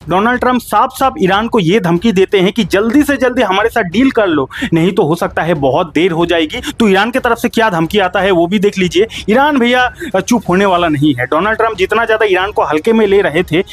Donald Trump साफ साफ Iran को यह धमकी देते हैं कि जल्दी से जल्दी हमारे साथ डील कर लो, नहीं तो हो सकता है बहुत देर हो जाएगी। तो ईरान की तरफ से क्या धमकी आता है वो भी देख लीजिए। ईरान भैया चुप होने वाला नहीं है। डोनाल्ड ट्रंप जितना ज्यादा ईरान को हल्के में ले रहे थे,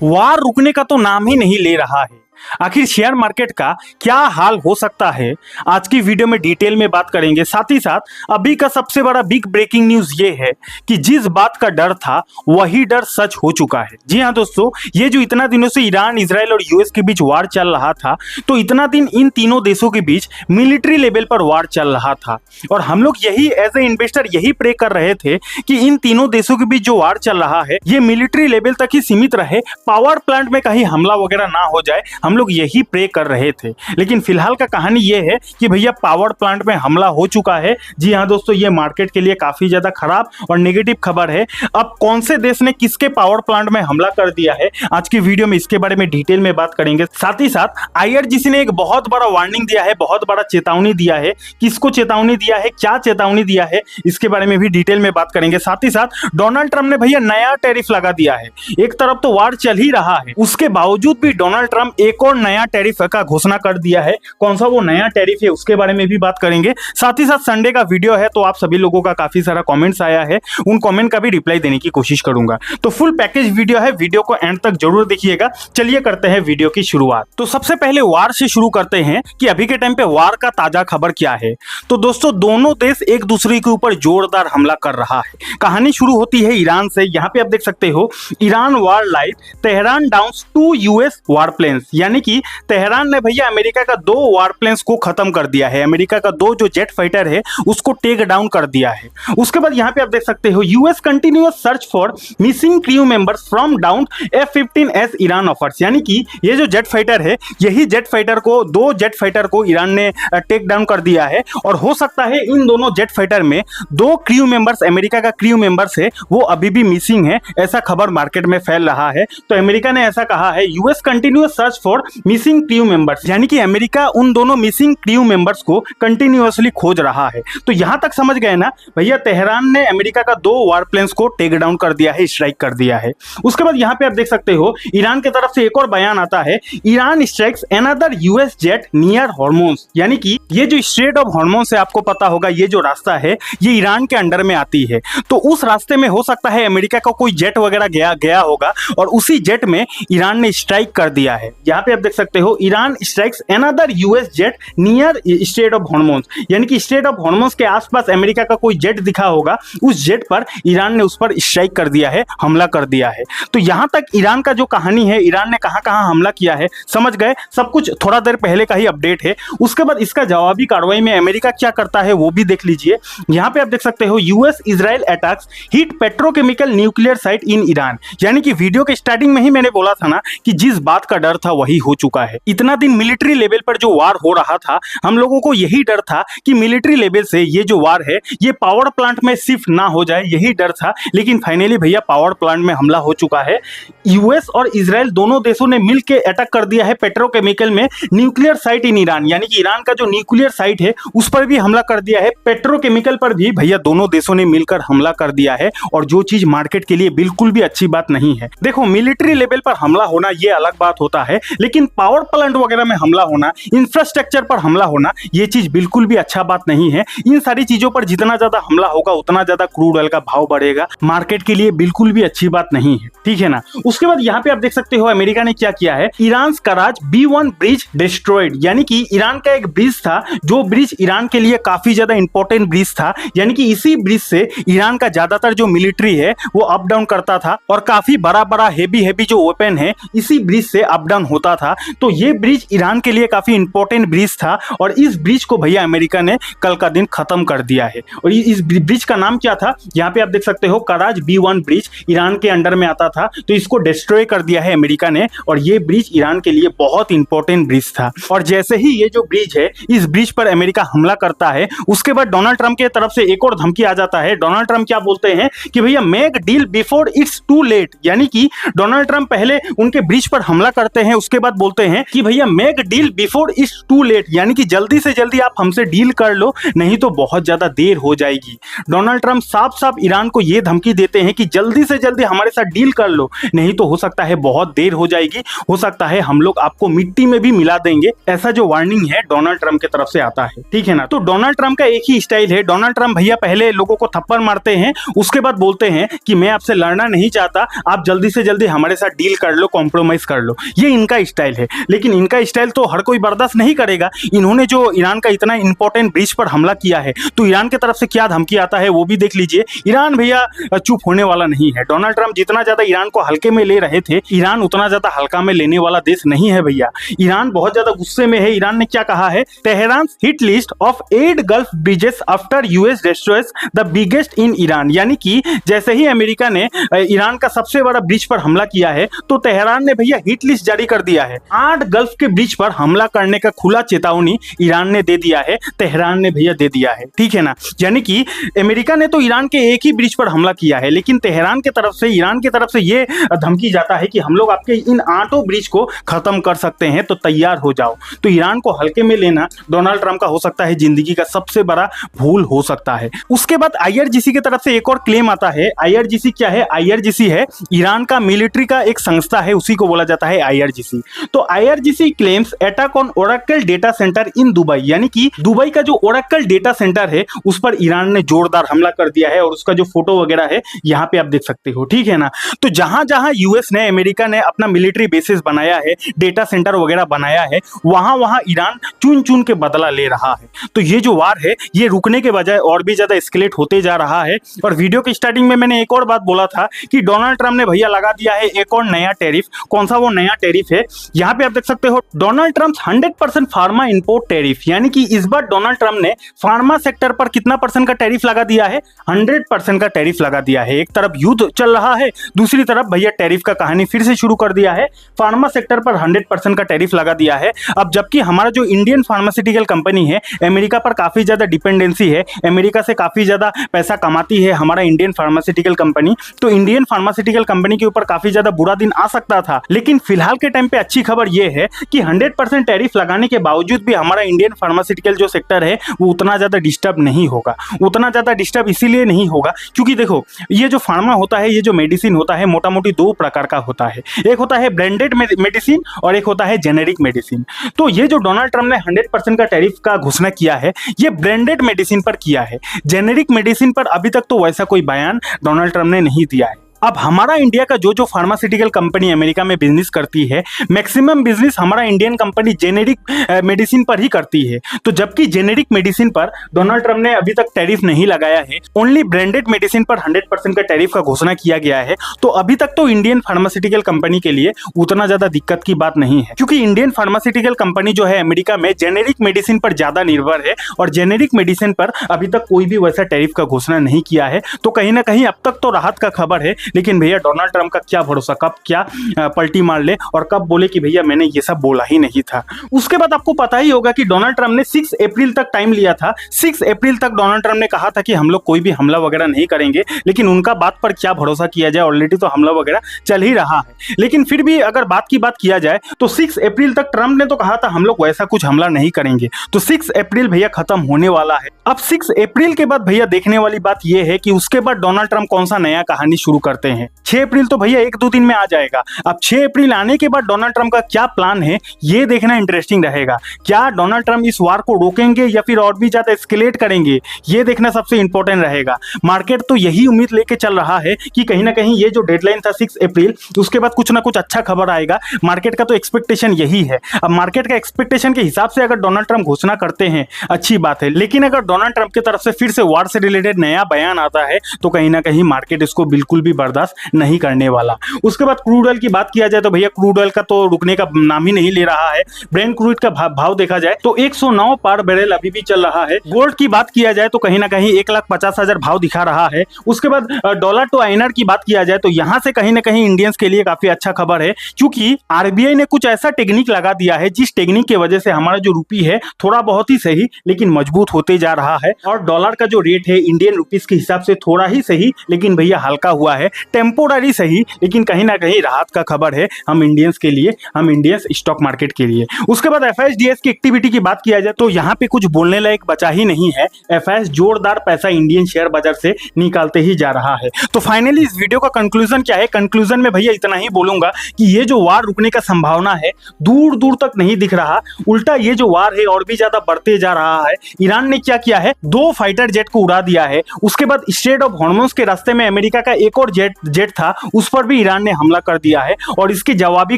वार रुकने का तो नाम ही नहीं ले रहा है। आखिर शेयर मार्केट का क्या हाल हो सकता है, आज की वीडियो में डिटेल में बात करेंगे। साथ ही साथ अभी का सबसे बड़ा बिग ब्रेकिंग न्यूज ये है कि जिस बात का डर था वही डर सच हो चुका है। जी हां दोस्तों, ये जो इतना दिनों से ईरान, इजराइल और यूएस के बीच वार चल रहा था, तो इतना दिन इन तीनों देशों के बीच मिलिट्री लेवल पर वार चल रहा था और हम लोग यही एज ए इन्वेस्टर यही प्रे कर रहे थे कि इन तीनों देशों के बीच जो वार चल रहा है ये मिलिट्री लेवल तक ही सीमित रहे, पावर प्लांट में कहीं हमला वगैरह ना हो जाए। हम लोग यही प्रे कर रहे थे, लेकिन फिलहाल का कहानी यह है कि भैया पावर प्लांट में हमला हो चुका है। जी हां दोस्तों, ये मार्केट के लिए काफी ज्यादा खराब और नेगेटिव खबर है। अब कौन से देश ने किसके पावर प्लांट में हमला कर दिया है, आज की वीडियो में इसके बारे में डिटेल में बात करेंगे। साथ ही साथ आईआरजीसी ने एक बहुत बड़ा वार्निंग दिया है, बहुत बड़ा चेतावनी दिया है। किसको चेतावनी दिया है, क्या चेतावनी दिया है, इसके बारे में भी डिटेल में बात करेंगे। साथ ही साथ डोनाल्ड ट्रंप ने भैया नया टैरिफ लगा दिया है। एक तरफ तो वार चल ही रहा है, उसके बावजूद भी डोनाल्ड ट्रंप एक और नया टैरिफ का घोषणा कर दिया है। कौन सा वो नया टैरिफ है उसके बारे में भी बात करेंगे। साथ ही साथ संडे का वीडियो है, तो आप सभी लोगों का काफी सारा कमेंट्स आया है, उन कमेंट का भी रिप्लाई देने की कोशिश करूंगा। तो फुल पैकेज वीडियो है, वीडियो को एंड तक जरूर देखिएगा। चलिए करते हैं वीडियो की शुरुआत। तो सबसे पहले वार से शुरू करते हैं कि अभी के टाइम पे वार का ताजा खबर क्या है। तो दोस्तों, दोनों देश एक दूसरे के ऊपर जोरदार हमला कर रहा है। कहानी शुरू होती है ईरान से। यहाँ पे आप देख सकते हो, ईरान वार लाइट तेहरान डाउन्स 2 यूएस वार प्लेन्स, यानी कि तेहरान ने भैया अमेरिका का 2 वार प्लेन्स को खत्म कर दिया है। अमेरिका का 2 जो जेट फाइटर है उसको टेक डाउन कर दिया है। उसके बाद यहाँ पे आप देख सकते हो, US continuous search for missing crew members from down F-15 as Iran offers, यानी कि ये जो जेट फाइटर है, यही जेट फाइटर को 2 जेट फाइटर को ईरान ने टेक डाउन कर दिया है। और हो सकता है इन दोनों जेट फाइटर में 2 क्रू मेंबर्स, अमेरिका का क्रू मेंबर्स है, वो अभी भी मिसिंग है। ऐसा खबर मार्केट में फैल रहा है। तो अमेरिका ने ऐसा कहा है, US continuous search for missing crew members, यानी कि अमेरिका उन दोनों मिसिंग क्रू मेंबर्स को कंटिन्यूअसली खोज रहा है। तो यहां तक समझ गए ना भैया, तेहरान ने अमेरिका का 2 वार प्लेन्स को टेक डाउन कर दिया है, स्ट्राइक कर दिया है। उसके बाद यहां पे आप देख सकते हो, ईरान की तरफ से एक और बयान आता है, Iran strikes another US jet near hormones, यानी कि ये जो स्ट्रेट ऑफ हॉर्मोन्स है, आपको पता होगा ये जो रास्ता है ये ईरान के अंडर में आती है। तो उस रास्ते में हो सकता है अमेरिका का कोई जेट वगैरह गया होगा और उसी जेट में ईरान ने स्ट्राइक कर दिया है। यहां पे आप देख सकते हो, Iran strikes another US jet near straight of hormones, यानी कि स्ट्रेट ऑफ हॉर्मोन्स के आसपास अमेरिका का कोई जेट दिखा होगा, उस जेट पर ईरान ने उस पर स्ट्राइक कर दिया है, हमला कर दिया है। तो यहां तक ईरान का जो कहानी है, ईरान ने कहां-कहां हमला किया है समझ गए। सब कुछ थोड़ा देर पहले का ही अपडेट है। उसके बाद इसका जवाबी कार्रवाई में अमेरिका क्या करता है वो भी देख लीजिए। यहां पे आप देख सकते हो, US Israel attacks hit petrochemical nuclear site in Iran, यानी कि वीडियो के स्टार्टिंग में ही मैंने बोला था ना कि जिस बात का डर था वही हो चुका है। इतना दिन मिलिट्री लेवल पर जो वार हो रहा था, हम लोगों को यही डर था कि मिलिट्री लेवल से ये जो वार है ये पावर प्लांट में शिफ्ट ना हो जाए, यही डर था। लेकिन फाइनली भैया पावर प्लांट में हमला हो चुका है। यूएस और इजराइल दोनों देशों ने मिलकर अटैक कर दिया है पेट्रोकेमिकल में न्यूक्लियर साइट इन ईरान, यानी कि ईरान का जो न्यूक्लियर साइट है उस पर भी हमला कर दिया है। पेट्रोकेमिकल पर भी भैया दोनों देशों ने मिलकर हमला कर दिया है, और जो चीज मार्केट के लिए बिल्कुल भी अच्छी बात नहीं है। देखो, मिलिट्री लेवल पर हमला होना ये अलग बात होता है, लेकिन पावर प्लांट वगैरह में हमला होना, इंफ्रास्ट्रक्चर पर हमला होना, ये चीज बिल्कुल भी अच्छा बात नहीं है। इन सारी चीजों पर जितना ज्यादा हमला होगा उतना ज्यादा क्रूड ऑयल का भाव बढ़ेगा, मार्केट के लिए बिल्कुल भी अच्छी बात नहीं है, ठीक है ना। उसके बाद यहाँ पे आप देख सकते हो, अमेरिका ने क्या किया है, ईरान कराज B1 ब्रिज डिस्ट्रॉयड, यानी कि ईरान का एक ब्रिज था, जो ब्रिज ईरान के लिए काफी ज्यादा इंपॉर्टेंट ब्रिज था, यानी कि इसी ब्रिज से ईरान का ज्यादातर जो मिलिट्री है वो अप डाउन करता था, और काफी बड़ा बड़ा हेवी जो वेपन है इसी ब्रिज से अप डाउन होता था। तो ये ब्रिज ईरान के लिए काफी इंपॉर्टेंट ब्रिज था, और इस ब्रिज को भैया अमेरिका ने कल का दिन खत्म कर दिया है। और इस ब्रिज का नाम क्या था, यहाँ पे आप देख सकते हो, कराज B1 ब्रिज ईरान के अंडर में आता था, तो इसको डिस्ट्रॉय कर दिया है अमेरिका ने। और ये ब्रिज ईरान के लिए बहुत इंपॉर्टेंट ब्रिज था। और जैसे ही ये जो ब्रिज है, इस ब्रिज पर अमेरिका हमला करता है, उसके बाद डोनाल्ड ट्रंप के तरफ से एक और धमकी आ जाता है। डोनाल्ड ट्रंप क्या बोलते हैं कि भैया make deal before it's too late, यानी कि डोनाल्ड ट्रंप पहले उनके ब्रिज पर हमला करते हैं, उसके बाद बोलते हैं कि भैया make deal before it's too late, यानी कि जल्दी से जल्दी आप हमसे डील कर लो, नहीं तो बहुत ज्यादा देर हो जाएगी। डोनाल्ड ट्रंप साफ साफ ईरान को यह धमकी देते हैं कि जल्दी से जल्दी हमारे साथ डील कर लो, नहीं तो हो सकता है बहुत देर हो जाएगी, हो सकता है हम लोग आपको मिट्टी में भी मिला देंगे। ऐसा जो वार्निंग है डोनाल्ड ट्रंप की तरफ से आता है, ठीक है ना। तो डोनाल्ड ट्रंप का एक ही स्टाइल है। डोनाल्ड ट्रंप भैया पहले लोगों को थप्पड़ मारते हैं, उसके बाद बोलते हैं कि मैं आपसे लड़ना नहीं चाहता, आप जल्दी से जल्दी हमारे साथ डील कर लो, कॉम्प्रोमाइज कर लो। ये इनका स्टाइल है, लेकिन इनका स्टाइल तो हर कोई बर्दाश्त नहीं करेगा। इन्होंने जो ईरान का इतना इंपॉर्टेंट ब्रिज पर हमला किया है, तो ईरान की तरफ से क्या धमकी आता है वो भी देख लीजिए। ईरान भैया चुप होने वाला नहीं है। डोनाल्ड ट्रंप जितना ज्यादा ईरान को हल्के में ले रहे थे, ईरान उतना ज्यादा हल्का में लेने वाला देश नहीं है भैया। ईरान बहुत ज्यादा गुस्से में है। ईरान ने क्या कहा है, Tehran hit list of 8 gulf bridges after US destroys the biggest in Iran, यानी कि जैसे ही अमेरिका ने ईरान का सबसे बड़ा ब्रिज पर हमला किया है, तो तेहरान ने भैया हिट लिस्ट जारी कर दिया है। 8 गल्फ के ब्रिज पर हमला करने का खुला चेतावनी ईरान ने दे दिया है, तेहरान ने भैया दे दिया है, ठीक है ना। यानी कि अमेरिका ने तो ईरान के एक ही ब्रिज पर हमला किया है, लेकिन तेहरान की तरफ से, ईरान की तरफ से ये धमकी जाता है कि हम लोग आपके इन 8 ब्रिज को खत्म कर सकते हैं, तो तैयार हो जाओ। तो ईरान को हल्के में लेना डोनाल्ड ट्रंप का हो सकता है जिंदगी का सबसे बड़ा भूल हो सकता है। उसके बाद आईआरजीसी की तरफ से एक और क्लेम आता है। आईआरजीसी क्या है? आईआरजीसी है ईरान का मिलिट्री का एक संस्था है, उसी को बोला जाता है आईआरजीसी। तो IRGC claims attack on Oracle data centre in Dubai, यानी कि दुबई का जो ओरेकल डेटा सेंटर है उस पर ईरान ने जोरदार हमला कर दिया है, और उसका जो फोटो वगैरह है यहाँ पे आप देख सकते हो, ठीक है ना। तो जहां जहां यूएस ने, अमेरिका ने अपना मिलिट्री बेसिस बनाया है, डेटा सेंटर वगैरह बनाया है, वहां वहां ईरान चुन चुन के बदला ले रहा है। तो ये जो वार है ये रुकने के बजाय और भी ज्यादा एस्केलेट होते जा रहा है। और वीडियो की स्टार्टिंग में मैंने एक और बात बोला था कि डोनाल्ड ट्रंप ने भैया लगा दिया है एक और नया टैरिफ। कौन सा वो नया टैरिफ है? यहाँ पे आप देख सकते हो, Donald Trump 100% pharma import tariff, यानी कि इस बार डोनाल्ड ट्रंप ने फार्मा सेक्टर पर कितना परसेंट का टैरिफ लगा दिया है? 100% का टैरिफ लगा दिया है। एक तरफ युद्ध चल रहा है, दूसरी तरफ भैया टैरिफ का कहानी फिर से शुरू कर दिया है। फार्मा सेक्टर पर 100% का टैरिफ लगा दिया है। अब जबकि हमारा जो इंडियन फार्मास्यूटिकल कंपनी है, अमेरिका पर काफी ज्यादा डिपेंडेंसी है, अमेरिका से काफी ज्यादा पैसा कमाती है हमारा इंडियन फार्मास्यूटिकल कंपनी, तो इंडियन फार्मास्यूटिकल कंपनी के ऊपर काफी ज्यादा बुरा दिन आ सकता था। लेकिन फिलहाल के टाइम पे अच्छी खबर यह है कि 100% टैरिफ लगाने के बावजूद भी हमारा इंडियन फार्मास्यूटिकल जो सेक्टर है वो उतना ज्यादा डिस्टर्ब नहीं होगा। उतना ज्यादा डिस्टर्ब इसीलिए नहीं होगा क्योंकि देखो, ये जो फार्मा होता है, ये जो मेडिसिन होता है, मोटा मोटी 2 प्रकार का होता है। एक होता है ब्रांडेड मेडिसिन और एक होता है जेनेरिक मेडिसिन। तो ये जो डोनाल्ड ट्रंप ने 100% का टैरिफ का घोषणा किया है, ये ब्रांडेड मेडिसिन पर किया है। जेनेरिक मेडिसिन पर अभी तक तो वैसा कोई बयान डोनाल्ड ट्रंप ने नहीं दिया है। अब हमारा इंडिया का जो फार्मास्यूटिकल कंपनी अमेरिका में बिजनेस करती है, मैक्सिमम बिजनेस हमारा इंडियन कंपनी जेनेरिक मेडिसिन पर ही करती है। तो जबकि जेनेरिक मेडिसिन पर डोनाल्ड ट्रंप ने अभी तक टैरिफ नहीं लगाया है, ओनली ब्रांडेड मेडिसिन पर 100% का टैरिफ का घोषणा किया गया है। तो अभी तक तो इंडियन फार्मास्यूटिकल कंपनी के लिए उतना ज्यादा दिक्कत की बात नहीं है, क्योंकि इंडियन फार्मास्यूटिकल कंपनी जो है अमेरिका में जेनेरिक मेडिसिन पर ज्यादा निर्भर है, और जेनेरिक मेडिसिन पर अभी तक कोई भी वैसा टैरिफ का घोषणा नहीं किया है। तो कहीं ना कहीं अब तक तो राहत का खबर है। लेकिन भैया डोनाल्ड ट्रंप का क्या भरोसा, कब क्या पलटी मार ले और कब बोले कि भैया मैंने ये सब बोला ही नहीं था। उसके बाद आपको पता ही होगा कि डोनाल्ड ट्रंप ने 6 अप्रैल तक टाइम लिया था। 6 अप्रैल तक डोनाल्ड ट्रंप ने कहा था कि हम लोग कोई भी हमला वगैरह नहीं करेंगे, लेकिन उनका बात पर क्या भरोसा किया जाए, ऑलरेडी तो हमला वगैरह चल ही रहा है। लेकिन फिर भी अगर बात की बात किया जाए तो 6 अप्रैल तक ट्रंप ने तो कहा था हम लोग वैसा कुछ हमला नहीं करेंगे। तो 6 अप्रैल भैया खत्म होने वाला है। अब 6 अप्रैल के बाद भैया देखने वाली बात यह है कि उसके बाद डोनाल्ड ट्रंप कौन सा नया कहानी शुरू करते हैं। 6 अप्रैल तो भैया 1-2 दिन में आ जाएगा। अब 6 अप्रैल आने के बाद डोनाल्ड ट्रंप का क्या प्लान है, ये देखना इंटरेस्टिंग रहेगा। क्या डोनाल्ड ट्रंप इस वार को रोकेंगे या फिर और भी ज्यादा एस्केलेट करेंगे, ये देखना सबसे इंपॉर्टेंट रहेगा। मार्केट तो यही उम्मीद लेके चल रहा है कि कहीं ना कहीं ये जो डेडलाइन था 6 अप्रैल, उसके बाद कुछ ना कुछ अच्छा खबर आएगा। मार्केट का तो एक्सपेक्टेशन यही है। अब मार्केट का एक्सपेक्टेशन के हिसाब से अगर डोनाल्ड ट्रंप घोषणा करते हैं अच्छी बात है, लेकिन अगर डोनाल्ड ट्रंप की तरफ से फिर से वार से रिलेटेड नया बयान आता है तो कहीं ना कहीं मार्केट इसको बिल्कुल भी बर्दाश्त नहीं करने वाला। उसके बाद क्रूड ऑयल की बात किया जाए तो भैया क्रूड ऑयल का तो रुकने का नाम ही नहीं ले रहा है। ब्रेंट क्रूड का भाव देखा जाए तो 109 पर बैरल अभी भी चल रहा है। गोल्ड की बात किया जाए तो कहीं ना कहीं 1,50,000 भाव दिखा रहा है। उसके बाद डॉलर टू आईएनआर की बात किया जाए तो यहां से कहीं ना कहीं इंडियंस के लिए काफी अच्छा खबर है, क्योंकि आरबीआई ने कुछ ऐसा टेक्निक लगा दिया है जिस टेक्निक की वजह से हमारा जो रुपी है थोड़ा बहुत ही सही लेकिन मजबूत होते जा रहा है, और डॉलर का जो रेट है इंडियन रुपीस के हिसाब से थोड़ा ही सही लेकिन भैया हल्का हुआ है। टेम्पोररी सही लेकिन कहीं ना कहीं राहत का खबर है हम इंडियंस के लिए, हम इंडियंस स्टॉक मार्केट के लिए। उसके बाद एफआईएसडीएस की एक्टिविटी की बात किया जाए तो यहाँ पे कुछ बोलने लायक बचा ही नहीं है। एफआईएस जोरदार पैसा इंडियन शेयर बाजार से निकालते ही जा रहा है। तो फाइनली इस वीडियो का कंक्लूजन क्या है? कंक्लूजन में भैया इतना ही बोलूंगा कि ये जो वार रुकने का संभावना है दूर दूर तक नहीं दिख रहा, उल्टा ये जो वार है और भी ज्यादा बढ़ते जा रहा है। ईरान ने क्या किया है, 2 फाइटर जेट को उड़ा दिया है। उसके बाद स्ट्रेट ऑफ हॉर्मुज के रास्ते में अमेरिका का एक और जेट था, उस पर भी ईरान ने हमला कर दिया है और इसकी जवाबी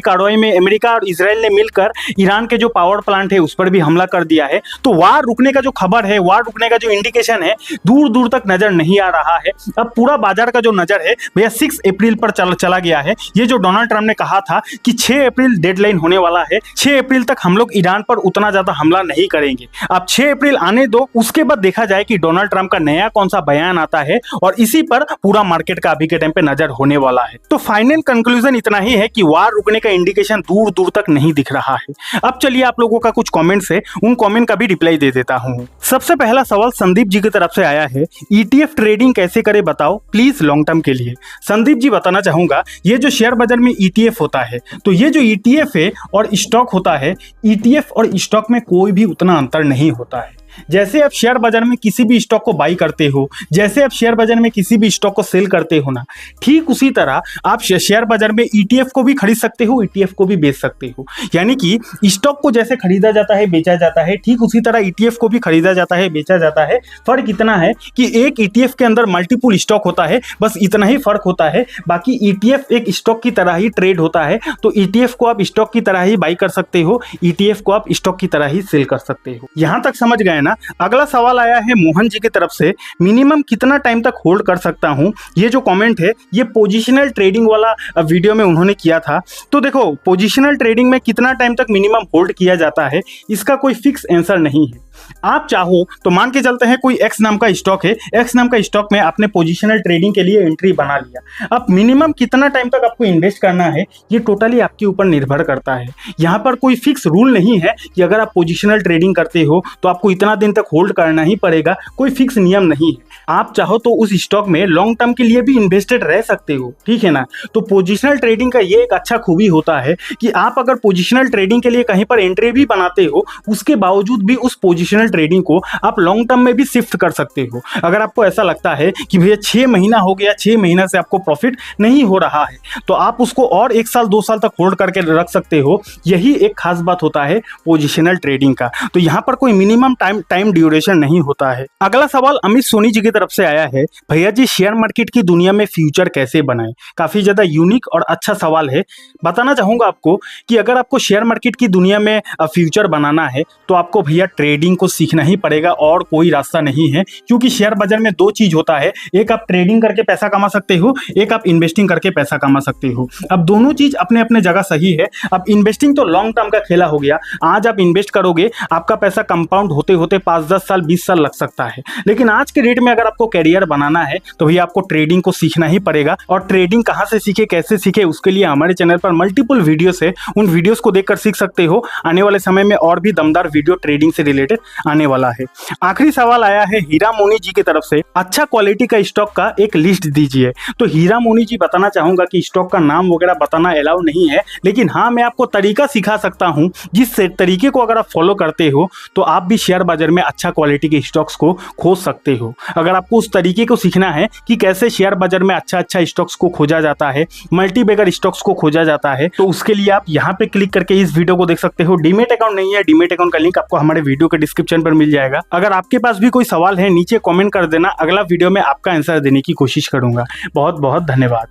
कार्रवाई में अमेरिका और इजराइल ने मिलकर ईरान के जो पावर प्लांट है उस पर भी हमला कर दिया है। तो वार रुकने का जो खबर है, वार रुकने का जो इंडिकेशन है दूर दूर तक नजर नहीं आ रहा है। अब पूरा बाजार का जो नजर है भैया 6 अप्रैल पर चला गया है। ये जो डोनाल्ड ट्रंप ने कहा था कि 6 अप्रैल डेडलाइन होने वाला है, 6 अप्रैल तक हम लोग ईरान पर उतना ज्यादा हमला नहीं करेंगे। अब 6 अप्रैल आने दो, उसके बाद देखा जाए कि डोनाल्ड ट्रंप का नया कौन सा बयान आता है और इसी पर पूरा मार्केट का अभी के टाइम पे नजर होने वाला है। तो फाइनल कंक्लूजन इतना ही है कि वार रुकने का इंडिकेशन दूर दूर तक नहीं दिख रहा है। अब चलिए आप लोगों का कुछ कमेंट्स है, उन कमेंट का भी रिप्लाई दे देता हूं। सबसे पहला सवाल संदीप जी की तरफ से आया है, ईटीएफ ट्रेडिंग कैसे करे बताओ प्लीज लॉन्ग टर्म के लिए। संदीप जी बताना चाहूंगा, ये जो शेयर बाजार में ईटीएफ होता है, तो ये जो ईटीएफ है और स्टॉक होता है, ईटीएफ और स्टॉक में कोई भी उतना अंतर नहीं होता है। जैसे आप शेयर बाजार में किसी भी स्टॉक को बाई करते हो, जैसे आप शेयर बाजार में किसी भी स्टॉक को सेल करते हो ना, ठीक उसी तरह आप शेयर बाजार में ईटीएफ को भी खरीद सकते हो, ईटीएफ को भी बेच सकते हो। यानी कि स्टॉक को जैसे खरीदा जाता है बेचा जाता है, ठीक उसी तरह ईटीएफ को भी खरीदा जाता है बेचा जाता है। फर्क इतना है कि एक ईटीएफ के अंदर मल्टीपल स्टॉक होता है, बस इतना ही फर्क होता है। बाकी ईटीएफ एक स्टॉक की तरह ही ट्रेड होता है, तो ईटीएफ को आप स्टॉक की तरह ही बाई कर सकते हो, ईटीएफ को आप स्टॉक की तरह ही सेल कर सकते हो। यहां तक समझ गए ना। अगला सवाल आया है मोहन जी की तरफ से, मिनिमम कितना टाइम तक होल्ड कर सकता हूं। ये जो कमेंट है ये पोजिशनल ट्रेडिंग वाला वीडियो में उन्होंने किया था। तो देखो, पोजिशनल ट्रेडिंग में कितना टाइम तक मिनिमम होल्ड किया जाता है इसका कोई फिक्स आंसर नहीं है। आप चाहो तो मान के चलते हैं कोई एक्स नाम का स्टॉक है, एक्स नाम का स्टॉक में आपने पोजीशनल ट्रेडिंग के लिए एंट्री बना लिया। अब मिनिमम कितना टाइम तक आपको इन्वेस्ट करना है ये टोटली आपके ऊपर निर्भर करता है। यहाँ पर कोई फिक्स रूल नहीं है कि अगर आप पोजीशनल ट्रेडिंग करते हो तो आपको इतना दिन तक होल्ड करना ही पड़ेगा, कोई फिक्स नियम नहीं है। आप चाहो तो उस स्टॉक में लॉन्ग टर्म के लिए भी इन्वेस्टेड रह सकते हो, ठीक है ना। तो पोजीशनल ट्रेडिंग का ये एक अच्छा खूबी होता है कि आप अगर पोजीशनल ट्रेडिंग के लिए कहीं पर एंट्री भी बनाते हो, उसके बावजूद भी उस पोजीशनल ट्रेडिंग को आप लॉन्ग टर्म में भी शिफ्ट कर सकते हो। अगर आपको ऐसा लगता है कि भैया 6 महीना हो गया, 6 महीना से आपको प्रॉफिट नहीं हो रहा है, तो आप उसको और 1 साल 2 साल तक होल्ड करके रख सकते हो। यही एक खास बात होता है पोजीशनल ट्रेडिंग का। तो यहाँ पर कोई मिनिमम टाइम ड्यूरेशन नहीं होता है। अगला सवाल अमित सोनी जी की तरफ से आया है, भैया जी शेयर मार्केट की दुनिया में फ्यूचर कैसे बनाएं। काफी ज्यादा यूनिक और अच्छा सवाल है। बताना चाहूंगा आपको कि अगर आपको शेयर मार्केट की दुनिया में फ्यूचर बनाना है तो आपको भैया ट्रेडिंग को सीखना ही पड़ेगा और कोई रास्ता नहीं है। क्योंकि शेयर बाजार में 2 चीज होता है, एक आप ट्रेडिंग करके पैसा कमा सकते हो, एक आप इन्वेस्टिंग करके पैसा कमा सकते हो। अब दोनों चीज अपने अपने जगह सही है। अब इन्वेस्टिंग तो लॉन्ग टर्म का खेला हो गया, आज आप इन्वेस्ट करोगे आपका पैसा कंपाउंड होते होते 5-10 साल 20 साल लग सकता है। लेकिन आज के रेट में अगर आपको कैरियर बनाना है तो भैया आपको ट्रेडिंग को सीखना ही पड़ेगा। और ट्रेडिंग कहां से सीखे, कैसे सीखे, उसके लिए हमारे चैनल पर मल्टीपल वीडियोस है, उन वीडियोस को देखकर सीख सकते हो। आने वाले समय में और भी दमदार वीडियो ट्रेडिंग से रिलेटेड आने वाला है। आखिरी सवाल आया है हीरा मोनी जी की तरफ से, अच्छा क्वालिटी का स्टॉक का एक लिस्ट दीजिए। तो हीरा मोनी जी बताना चाहूंगा कि स्टॉक का नाम वगैरह बताना अलाउ नहीं है, लेकिन हाँ मैं आपको तरीका सिखा सकता हूं जिस तरीके को अगर आप फॉलो करते हो तो आप भी शेयर बाजार में अच्छा क्वालिटी के स्टॉक्स को खोज सकते हो। अगर आपको उस तरीके को सीखना है कि कैसे शेयर बाजार में अच्छा स्टॉक्स को खोजा जाता है, मल्टी बैगर स्टॉक्स को खोजा जाता है, तो उसके लिए आप यहाँ पे क्लिक करके इस वीडियो को देख सकते हो। डीमेट अकाउंट नहीं है, डीमेट अकाउंट का लिंक आपको हमारे वीडियो के डिस्क्रिप्शन पर मिल जाएगा। अगर आपके पास भी कोई सवाल है नीचे कमेंट कर देना, अगला वीडियो में आपका आंसर देने की कोशिश करूंगा। बहुत बहुत धन्यवाद।